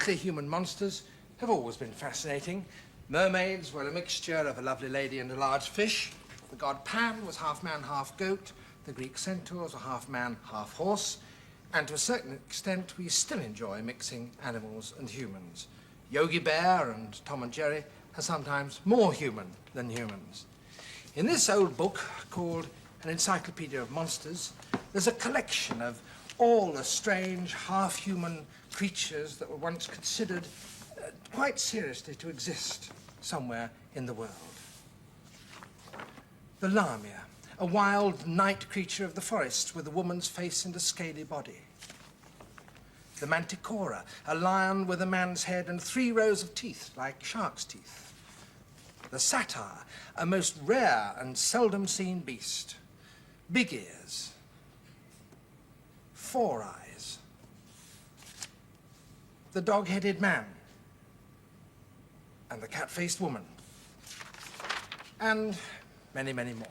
Partly human monsters have always been fascinating. Mermaids were a mixture of a lovely lady and a large fish. The god Pan was half man, half goat. The Greek centaurs were half man, half horse. And to a certain extent, we still enjoy mixing animals and humans. Yogi Bear and Tom and Jerry are sometimes more human than humans. In this old book, called An Encyclopedia of Monsters, there's a collection of all the strange, half-human creatures that were once considered quite seriously to exist somewhere in the world. The lamia, a wild night creature of the forests with a woman's face and a scaly body. The manticora, a lion with a man's head and 3 rows of teeth, like shark's teeth. The satyr, a most rare and seldom seen beast. Big ears. 4 eyes. The dog-headed man. And the cat-faced woman. And many, many more.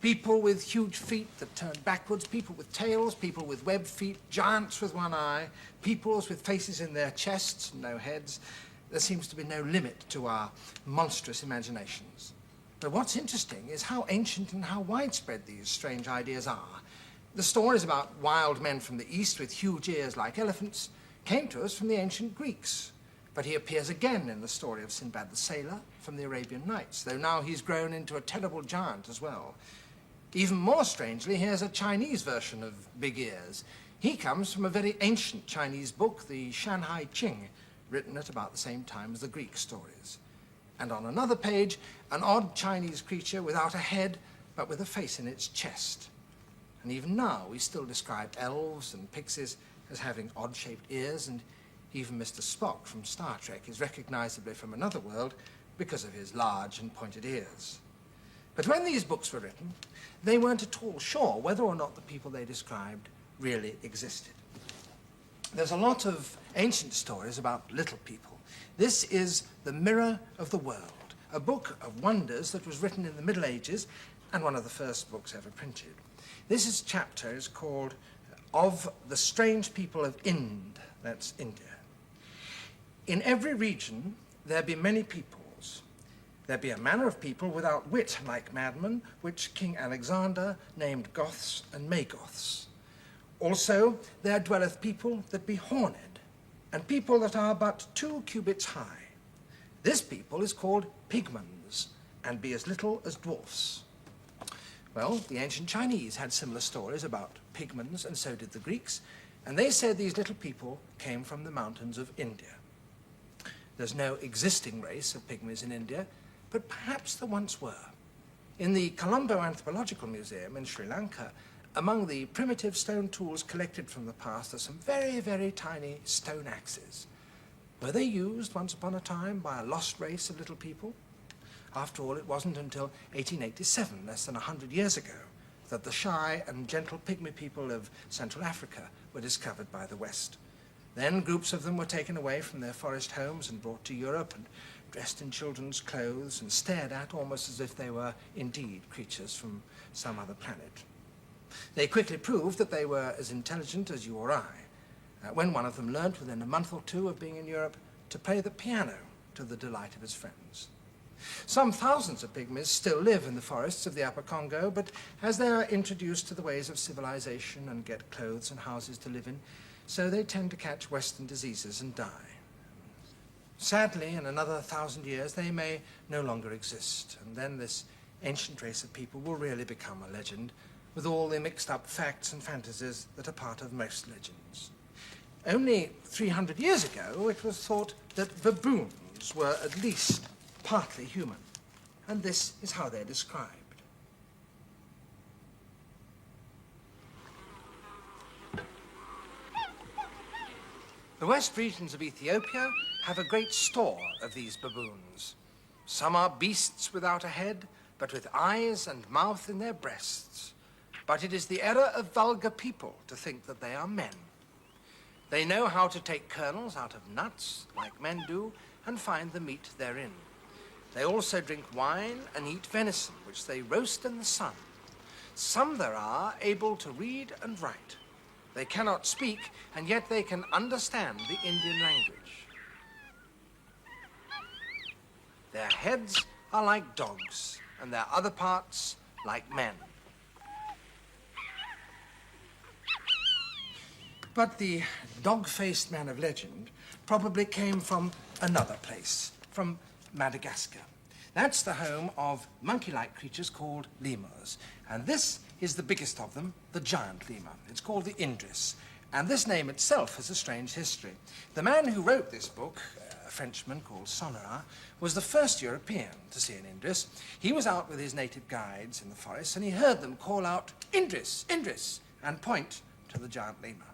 People with huge feet that turn backwards, people with tails, people with webbed feet, giants with 1 eye, peoples with faces in their chests and no heads. There seems to be no limit to our monstrous imaginations. But what's interesting is how ancient and how widespread these strange ideas are. The stories about wild men from the East with huge ears like elephants came to us from the ancient Greeks. But he appears again in the story of Sinbad the Sailor from the Arabian Nights, though now he's grown into a terrible giant as well. Even more strangely, here's a Chinese version of Big Ears. He comes from a very ancient Chinese book, the Shanhai Qing, written at about the same time as the Greek stories. And on another page, an odd Chinese creature without a head, but with a face in its chest. And even now, we still describe elves and pixies as having odd-shaped ears, and even Mr. Spock from Star Trek is recognizably from another world because of his large and pointed ears. But when these books were written, they weren't at all sure whether or not the people they described really existed. There's a lot of ancient stories about little people. This is The Mirror of the World, a book of wonders that was written in the Middle Ages and one of the first books ever printed. This chapter is called Of the Strange People of Ind, that's India. In every region, there be many peoples. There be a manner of people without wit, like madmen, which King Alexander named Goths and Magoths. Also, there dwelleth people that be horned, and people that are but 2 cubits high. This people is called pygmans, and be as little as dwarfs. Well, the ancient Chinese had similar stories about pygmans, and so did the Greeks, and they said these little people came from the mountains of India. There's no existing race of pygmies in India, but perhaps there once were. In the Colombo Anthropological Museum in Sri Lanka, among the primitive stone tools collected from the past are some very, very tiny stone axes. Were they used once upon a time by a lost race of little people? After all, it wasn't until 1887, less than 100 years ago, that the shy and gentle pygmy people of Central Africa were discovered by the West. Then groups of them were taken away from their forest homes and brought to Europe and dressed in children's clothes and stared at almost as if they were indeed creatures from some other planet. They quickly proved that they were as intelligent as you or I, when one of them learnt within a month or 2 of being in Europe to play the piano to the delight of his friends. Some thousands of pygmies still live in the forests of the Upper Congo, but as they are introduced to the ways of civilization and get clothes and houses to live in, so they tend to catch Western diseases and die. Sadly, in another 1,000 years, they may no longer exist, and then this ancient race of people will really become a legend, with all the mixed-up facts and fantasies that are part of most legends. Only 300 years ago, it was thought that baboons were at least partly human, and this is how they're described. The west regions of Ethiopia have a great store of these baboons. Some are beasts without a head, but with eyes and mouth in their breasts. But it is the error of vulgar people to think that they are men. They know how to take kernels out of nuts, like men do, and find the meat therein. They also drink wine and eat venison, which they roast in the sun. Some there are able to read and write. They cannot speak, and yet they can understand the Indian language. Their heads are like dogs, and their other parts like men. But the dog-faced man of legend probably came from another place, from Madagascar. That's the home of monkey-like creatures called lemurs. And this is the biggest of them, the giant lemur. It's called the Indris. And this name itself has a strange history. The man who wrote this book, a Frenchman called Sonneret, was the first European to see an Indris. He was out with his native guides in the forest, and he heard them call out, "Indris, Indris," and point to the giant lemur.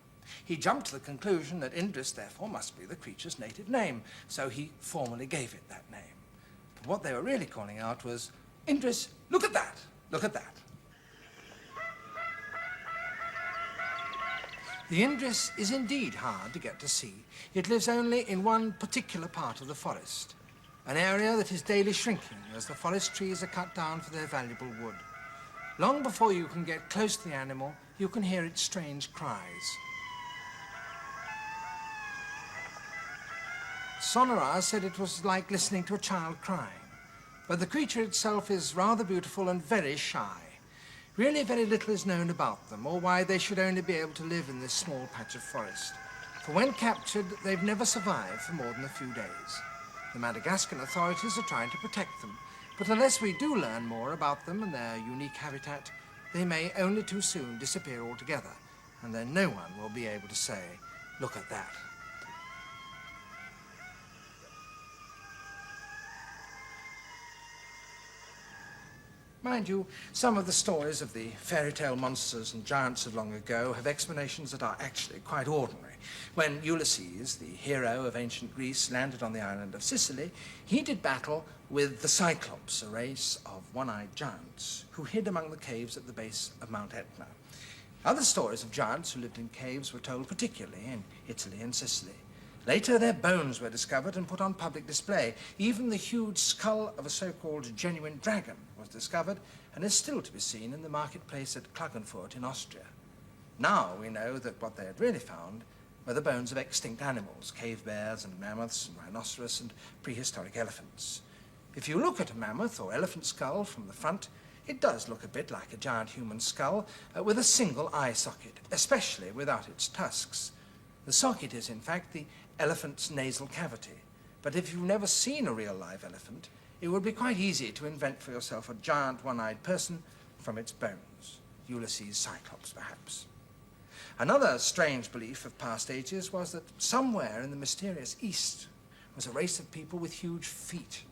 He jumped to the conclusion that Indris, therefore, must be the creature's native name, so he formally gave it that name. But what they were really calling out was, "Indris, look at that, look at that." The Indris is indeed hard to get to see. It lives only in one particular part of the forest, an area that is daily shrinking as the forest trees are cut down for their valuable wood. Long before you can get close to the animal, you can hear its strange cries. Sonneret said it was like listening to a child crying, but the creature itself is rather beautiful and very shy. Really very little is known about them, or why they should only be able to live in this small patch of forest. For when captured, they've never survived for more than a few days. The Madagascan authorities are trying to protect them, but unless we do learn more about them and their unique habitat, they may only too soon disappear altogether, and then no one will be able to say, "Look at that." Mind you, some of the stories of the fairy tale monsters and giants of long ago have explanations that are actually quite ordinary. When Ulysses, the hero of ancient Greece, landed on the island of Sicily, he did battle with the Cyclops, a race of one-eyed giants who hid among the caves at the base of Mount Etna. Other stories of giants who lived in caves were told particularly in Italy and Sicily. Later, their bones were discovered and put on public display. Even the huge skull of a so-called genuine dragon was discovered and is still to be seen in the marketplace at Klagenfurt in Austria. Now we know that what they had really found were the bones of extinct animals, cave bears and mammoths and rhinoceros and prehistoric elephants. If you look at a mammoth or elephant skull from the front, it does look a bit like a giant human skull with a single eye socket, especially without its tusks. The socket is, in fact, the elephant's nasal cavity. But if you've never seen a real live elephant, it would be quite easy to invent for yourself a giant one-eyed person from its bones. Ulysses' Cyclops, perhaps. Another strange belief of past ages was that somewhere in the mysterious East was a race of people with huge feet.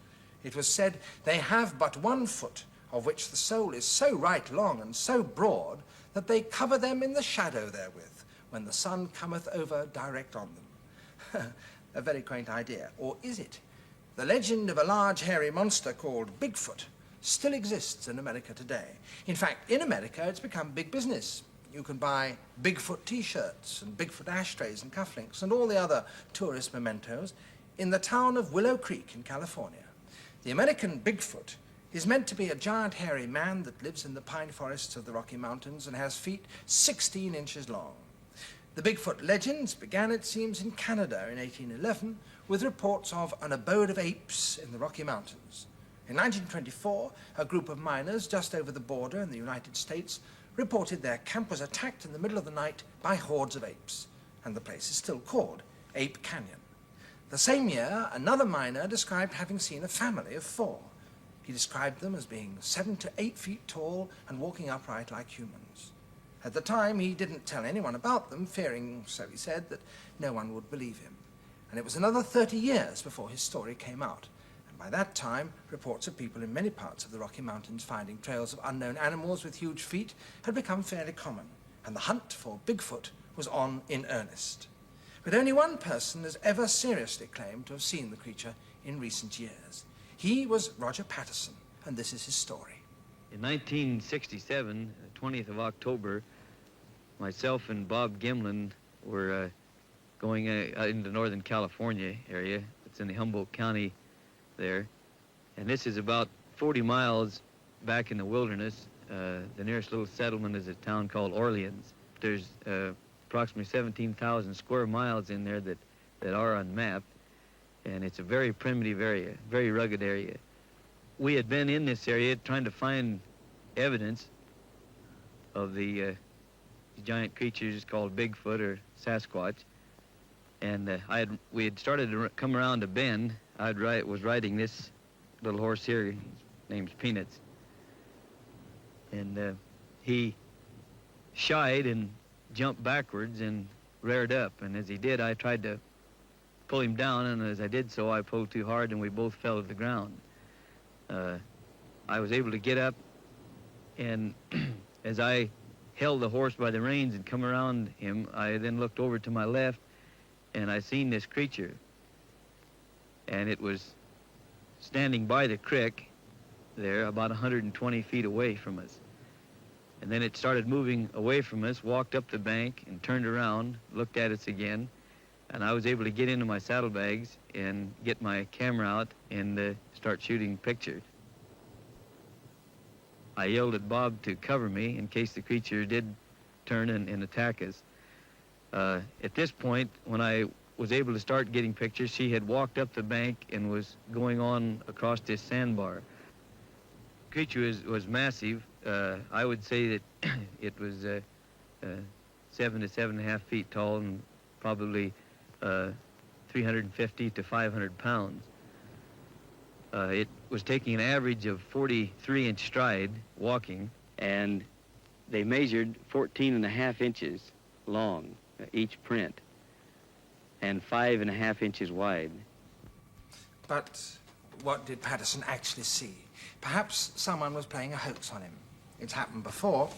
It was said they have but one foot, of which the sole is so right long and so broad that they cover them in the shadow therewith, when the sun cometh over direct on them. A very quaint idea. Or is it? The legend of a large hairy monster called Bigfoot still exists in America today. In fact, in America, it's become big business. You can buy Bigfoot T-shirts and Bigfoot ashtrays and cufflinks and all the other tourist mementos in the town of Willow Creek in California. The American Bigfoot is meant to be a giant hairy man that lives in the pine forests of the Rocky Mountains and has feet 16 inches long. The Bigfoot legends began, it seems, in Canada in 1811 with reports of an abode of apes in the Rocky Mountains. In 1924, a group of miners just over the border in the United States reported their camp was attacked in the middle of the night by hordes of apes, and the place is still called Ape Canyon. The same year, another miner described having seen a family of 4. He described them as being 7 to 8 feet tall and walking upright like humans. At the time, he didn't tell anyone about them, fearing, so he said, that no one would believe him. And it was another 30 years before his story came out. And by that time, reports of people in many parts of the Rocky Mountains finding trails of unknown animals with huge feet had become fairly common, and the hunt for Bigfoot was on in earnest. But only one person has ever seriously claimed to have seen the creature in recent years. He was Roger Patterson, and this is his story. In 1967, 20th of October, myself and Bob Gimlin were going into Northern California area. It's in the Humboldt County there. And this is about 40 miles back in the wilderness. The nearest little settlement is a town called Orleans. There's approximately 17,000 square miles in there that are unmapped. and it's a very primitive area, very rugged area. We had been in this area trying to find evidence of the giant creatures called Bigfoot or Sasquatch, and we had started to come around a bend. Was riding this little horse here. His name's Peanuts, and he shied and jumped backwards and reared up, and as he did, I tried to pull him down, and as I did so, I pulled too hard, and we both fell to the ground. I was able to get up, and as I held the horse by the reins and come around him, I then looked over to my left, and I seen this creature, and it was standing by the creek there about 120 feet away from us. And then it started moving away from us, walked up the bank and turned around, looked at us again, and I was able to get into my saddlebags and get my camera out and start shooting pictures. I yelled at Bob to cover me in case the creature did turn and attack us. At this point, when I was able to start getting pictures, she had walked up the bank and was going on across this sandbar. The creature was massive. I would say that it was 7 to 7.5 feet tall and probably 350 to 500 pounds. It was taking an average of 43-inch stride walking, and they measured 14.5 inches long, each print, and 5.5 inches wide. But what did Patterson actually see? Perhaps someone was playing a hoax on him. It's happened before.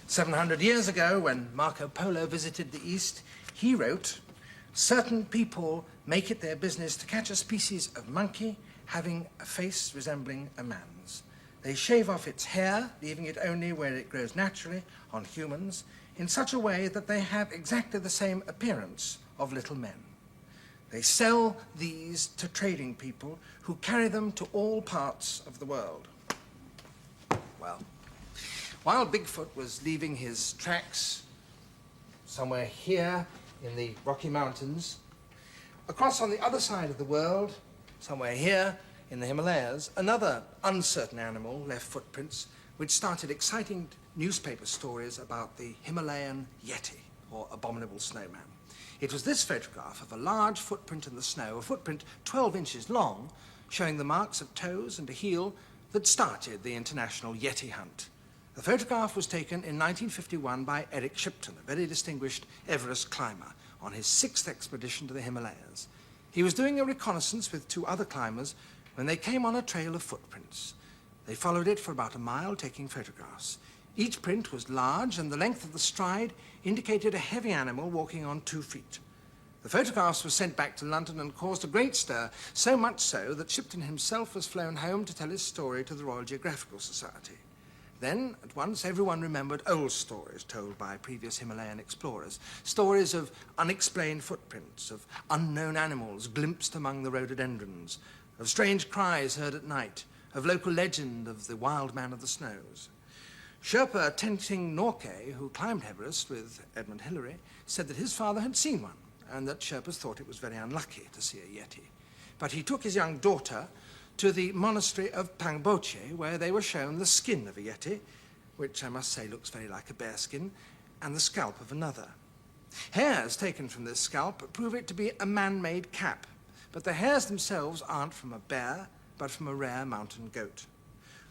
700 years ago, when Marco Polo visited the East, he wrote, "Certain people make it their business to catch a species of monkey having a face resembling a man's. They shave off its hair, leaving it only where it grows naturally on humans, in such a way that they have exactly the same appearance of little men. They sell these to trading people who carry them to all parts of the world." Well, while Bigfoot was leaving his tracks somewhere here in the Rocky Mountains, across on the other side of the world, somewhere here in the Himalayas, another uncertain animal left footprints which started exciting newspaper stories about the Himalayan Yeti, or abominable snowman. It was this photograph of a large footprint in the snow, a footprint 12 inches long, showing the marks of toes and a heel, that started the international Yeti hunt. The photograph was taken in 1951 by Eric Shipton, a very distinguished Everest climber, on his 6th expedition to the Himalayas. He was doing a reconnaissance with 2 other climbers when they came on a trail of footprints. They followed it for about a mile, taking photographs. Each print was large, and the length of the stride indicated a heavy animal walking on 2 feet. The photographs were sent back to London and caused a great stir, so much so that Shipton himself was flown home to tell his story to the Royal Geographical Society. Then, at once, everyone remembered old stories told by previous Himalayan explorers, stories of unexplained footprints, of unknown animals glimpsed among the rhododendrons, of strange cries heard at night, of local legend of the wild man of the snows. Sherpa Tenzing Norgay, who climbed Everest with Edmund Hillary, said that his father had seen one, and that Sherpas thought it was very unlucky to see a Yeti. But he took his young daughter to the monastery of Pangboche, where they were shown the skin of a Yeti, which I must say looks very like a bear skin, and the scalp of another. Hairs taken from this scalp prove it to be a man-made cap, but the hairs themselves aren't from a bear, but from a rare mountain goat.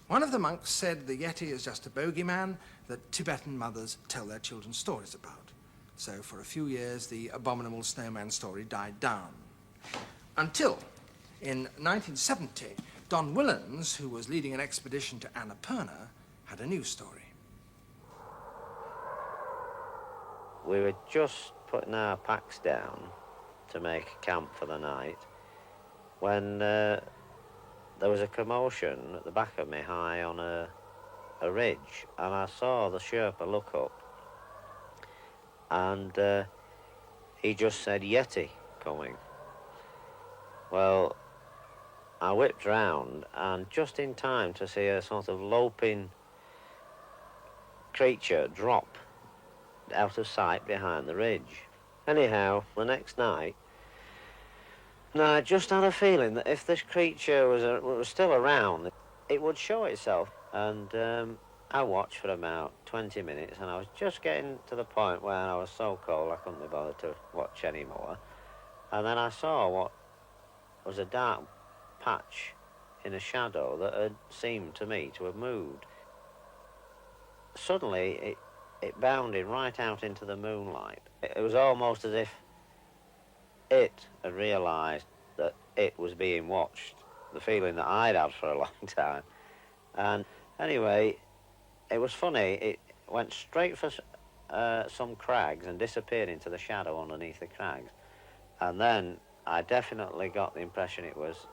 One of the monks said the Yeti is just a bogeyman that Tibetan mothers tell their children stories about. So for a few years, the abominable snowman story died down. Until, in 1970, Don Willans, who was leading an expedition to Annapurna, had a new story. We were just putting our packs down to make a camp for the night when there was a commotion at the back of me high on a ridge, and I saw the Sherpa look up, and he just said, "Yeti coming." Well, I whipped round, and just in time to see a sort of loping creature drop out of sight behind the ridge. Anyhow, the next night, No, I just had a feeling that if this creature was still around, it would show itself. And I watched for about 20 minutes, and I was just getting to the point where I was so cold I couldn't be bothered to watch anymore. And then I saw what was a dark patch in a shadow that had seemed to me to have moved. Suddenly, it bounded right out into the moonlight. It was almost as if it had realised that it was being watched, the feeling that I'd had for a long time. And anyway, it was funny. It went straight for some crags and disappeared into the shadow underneath the crags. And then I definitely got the impression it was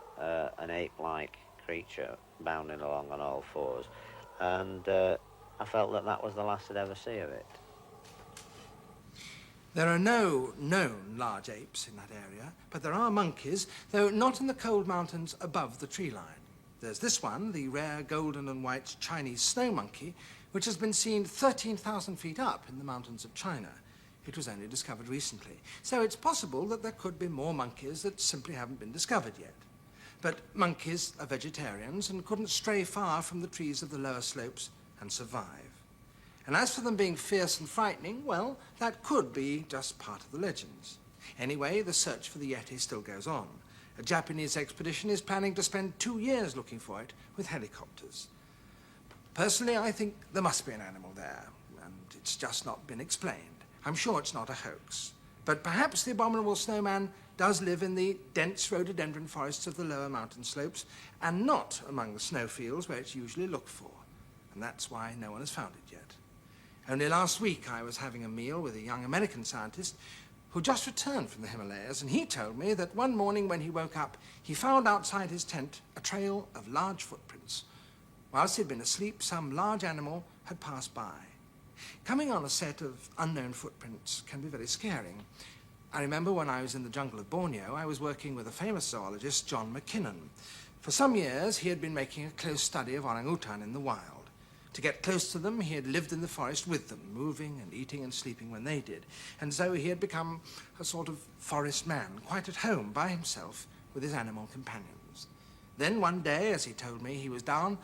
an ape-like creature bounding along on all fours. And I felt that that was the last I'd ever see of it. There are no known large apes in that area, but there are monkeys, though not in the cold mountains above the tree line. There's this one, the rare golden and white Chinese snow monkey, which has been seen 13,000 feet up in the mountains of China. It was only discovered recently, so it's possible that there could be more monkeys that simply haven't been discovered yet. But monkeys are vegetarians and couldn't stray far from the trees of the lower slopes and survive. And as for them being fierce and frightening, well, that could be just part of the legends. Anyway, the search for the Yeti still goes on. A Japanese expedition is planning to spend 2 years looking for it with helicopters. Personally, I think there must be an animal there, and it's just not been explained. I'm sure it's not a hoax. But perhaps the abominable snowman does live in the dense rhododendron forests of the lower mountain slopes, and not among the snowfields where it's usually looked for. And that's why no one has found it yet. Only last week I was having a meal with a young American scientist who just returned from the Himalayas, and he told me that one morning when he woke up, he found outside his tent a trail of large footprints. Whilst he'd been asleep, some large animal had passed by. Coming on a set of unknown footprints can be very scaring. I remember when I was in the jungle of Borneo, I was working with a famous zoologist, John McKinnon. For some years, he had been making a close study of orangutan in the wild. To get close to them, he had lived in the forest with them, moving and eating and sleeping when they did. And so he had become a sort of forest man, quite at home by himself with his animal companions. Then one day, as he told me, he was down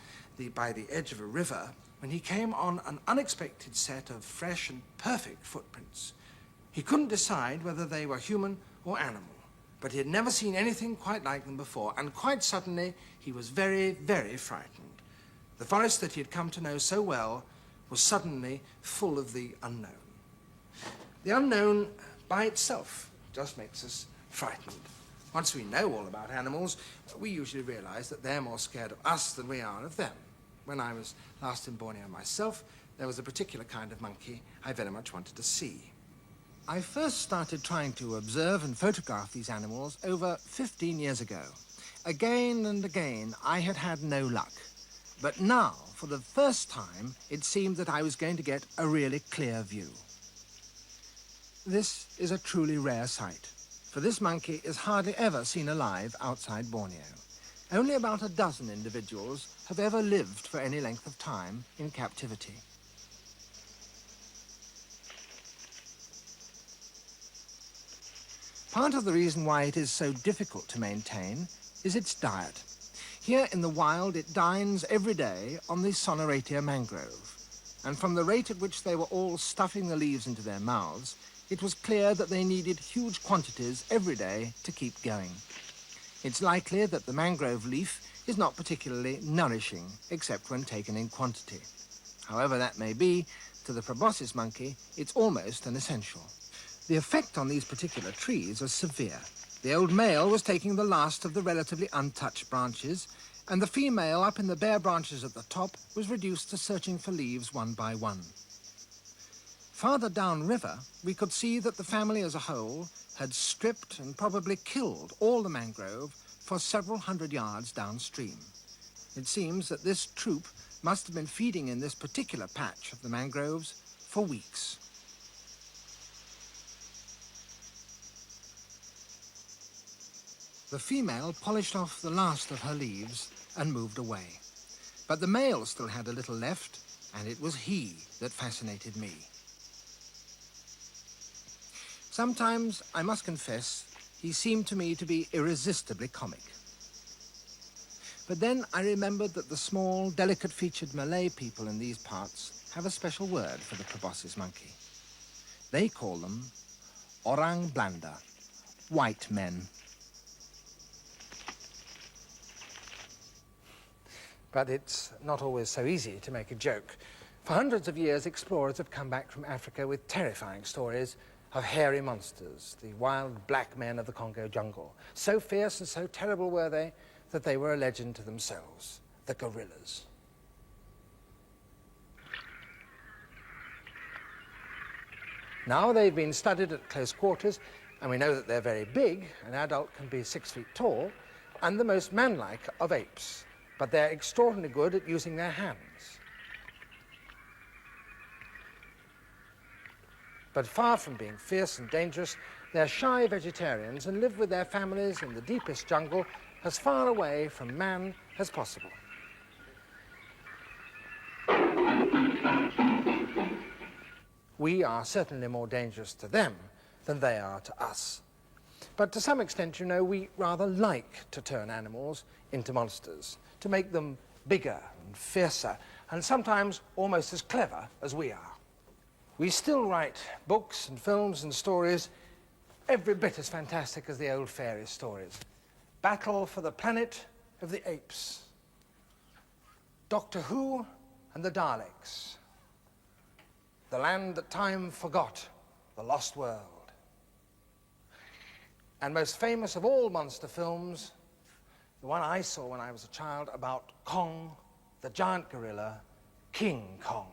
by the edge of a river when he came on an unexpected set of fresh and perfect footprints. He couldn't decide whether they were human or animal, but he had never seen anything quite like them before, and quite suddenly he was very, very frightened. The forest that he had come to know so well was suddenly full of the unknown. The unknown by itself just makes us frightened. Once we know all about animals, we usually realize that they're more scared of us than we are of them. When I was last in Borneo myself, there was a particular kind of monkey I very much wanted to see. I first started trying to observe and photograph these animals over 15 years ago. Again and again, I had had no luck. But now, for the first time, it seemed that I was going to get a really clear view. This is a truly rare sight, for this monkey is hardly ever seen alive outside Borneo. Only about a dozen individuals have ever lived for any length of time in captivity. Part of the reason why it is so difficult to maintain is its diet. Here in the wild, it dines every day on the Soneratia mangrove. And from the rate at which they were all stuffing the leaves into their mouths, it was clear that they needed huge quantities every day to keep going. It's likely that the mangrove leaf is not particularly nourishing, except when taken in quantity. However that may be, to the proboscis monkey, it's almost an essential. The effect on these particular trees was severe. The old male was taking the last of the relatively untouched branches, and the female up in the bare branches at the top was reduced to searching for leaves one by one. Farther downriver, we could see that the family as a whole had stripped and probably killed all the mangrove for several hundred yards downstream. It seems that this troop must have been feeding in this particular patch of the mangroves for weeks. The female polished off the last of her leaves and moved away. But the male still had a little left, and it was he that fascinated me. Sometimes, I must confess, He seemed to me to be irresistibly comic. But then I remembered that the small, delicate-featured Malay people in these parts have a special word for the proboscis monkey. They call them orang Belanda, white men. But it's not always so easy to make a joke. For hundreds of years, explorers have come back from Africa with terrifying stories of hairy monsters, the wild black men of the Congo jungle. So fierce and so terrible were they that they were a legend to themselves, the gorillas. Now they've been studied at close quarters, and we know that they're very big. An adult can be 6 feet tall, and the most manlike of apes. But they're extraordinarily good at using their hands. But far from being fierce and dangerous, they're shy vegetarians and live with their families in the deepest jungle, as far away from man as possible. We are certainly more dangerous to them than they are to us. But to some extent, you know, we rather like to turn animals into monsters, to make them bigger and fiercer, and sometimes almost as clever as we are. We still write books and films and stories every bit as fantastic as the old fairy stories. Battle for the Planet of the Apes, Doctor Who and the Daleks, The Land That Time Forgot, The Lost World. And most famous of all monster films, the one I saw when I was a child about Kong, the giant gorilla, King Kong.